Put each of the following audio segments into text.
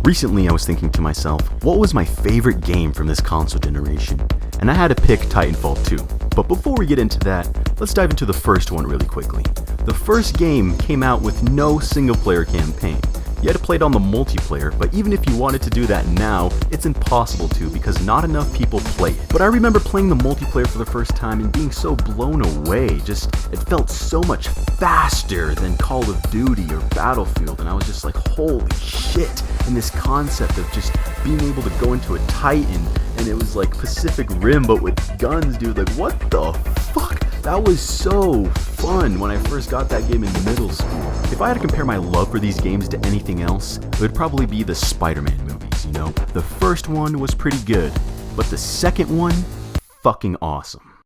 Recently I was thinking to myself, what was my favorite game from this console generation? And I had to pick Titanfall 2. But before we get into that, let's dive into the first one really quickly. The first game came out with no single player campaign. You had to play it on the multiplayer, but even if you wanted to do that now, it's impossible to because not enough people play it. But I remember playing the multiplayer for the first time and being so blown away. It felt so much faster than Call of Duty or Battlefield, and I was just like, holy shit. And this concept of just being able to go into a Titan, and it was like Pacific Rim but with guns, dude. Like, what the fuck? That was so fun when I first got that game in middle school. If I had to compare my love for these games to anything else, it would probably be the Spider-Man movies, you know? The first one was pretty good, but the second one, fucking awesome.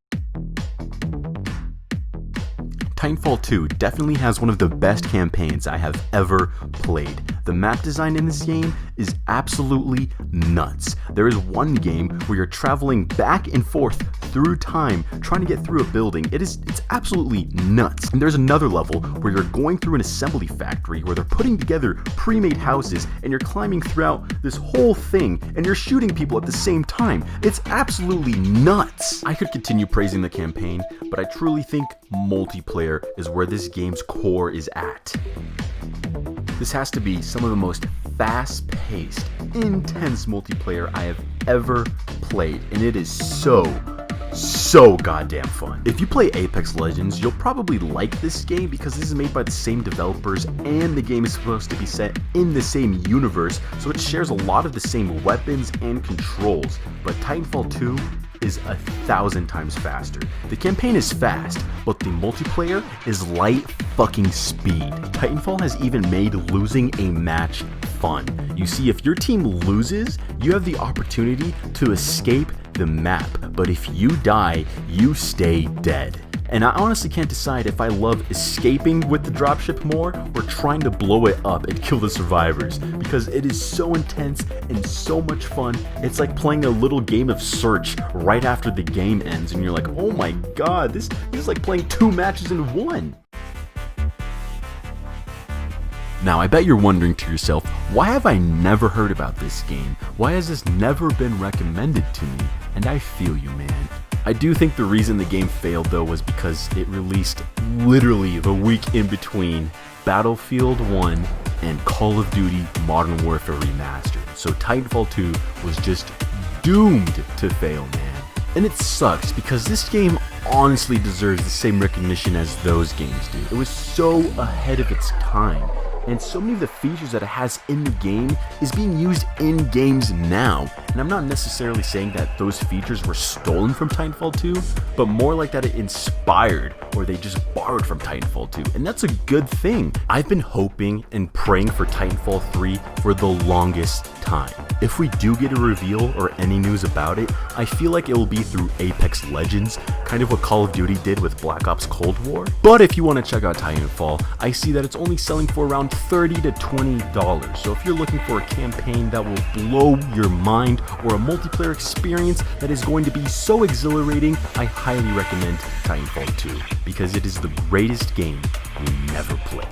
Titanfall 2 definitely has one of the best campaigns I have ever played. The map design in this game is absolutely nuts. There is one game where you're traveling back and forth through time trying to get through a building. It's absolutely nuts. And there's another level where you're going through an assembly factory where they're putting together pre-made houses and you're climbing throughout this whole thing and you're shooting people at the same time. It's absolutely nuts. I could continue praising the campaign, but I truly think multiplayer is where this game's core is at. This has to be some of the most fast-paced, intense multiplayer I have ever played, and it is so goddamn fun. If you play Apex Legends, you'll probably like this game because this is made by the same developers and the game is supposed to be set in the same universe, so it shares a lot of the same weapons and controls. But Titanfall 2 is 1,000 times faster. The campaign is fast, but the multiplayer is light fucking speed. Titanfall has even made losing a match fun. You see, if your team loses, you have the opportunity to escape the map, but if you die, you stay dead. And I honestly can't decide if I love escaping with the dropship more or trying to blow it up and kill the survivors, because it is so intense and so much fun. It's like playing a little game of Search right after the game ends and you're like, oh my god, this is like playing 2 matches in one. Now, I bet you're wondering to yourself, why have I never heard about this game? Why has this never been recommended to me? And I feel you, man. I do think the reason the game failed though was because it released literally the week in between Battlefield 1 and Call of Duty Modern Warfare Remastered. So Titanfall 2 was just doomed to fail, man. And it sucks because this game honestly deserves the same recognition as those games do. It was so ahead of its time. And so many of the features that it has in the game is being used in games now. And I'm not necessarily saying that those features were stolen from Titanfall 2, but more like that it inspired or they just borrowed from Titanfall 2. And that's a good thing. I've been hoping and praying for Titanfall 3 for the longest time. If we do get a reveal or any news about it, I feel like it will be through Apex Legends, kind of what Call of Duty did with Black Ops Cold War. But if you want to check out Titanfall, I see that it's only selling for around $30 to $20. So if you're looking for a campaign that will blow your mind or a multiplayer experience that is going to be so exhilarating, I highly recommend Titanfall 2 because it is the greatest game we never played.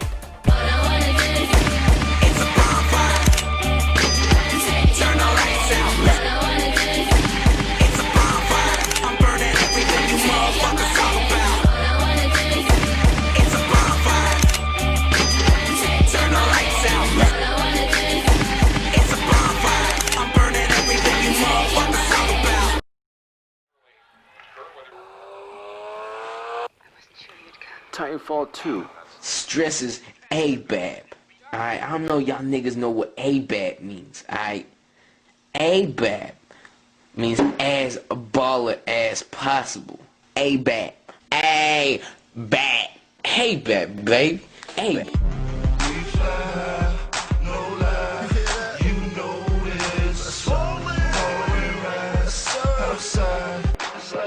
Titanfall 2 stresses ABAB. Alright, I don't know y'all niggas know what ABAB means. Alright, ABAB means as a baller as possible. ABAB. ABAB. ABAB, baby. ABAB.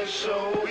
Show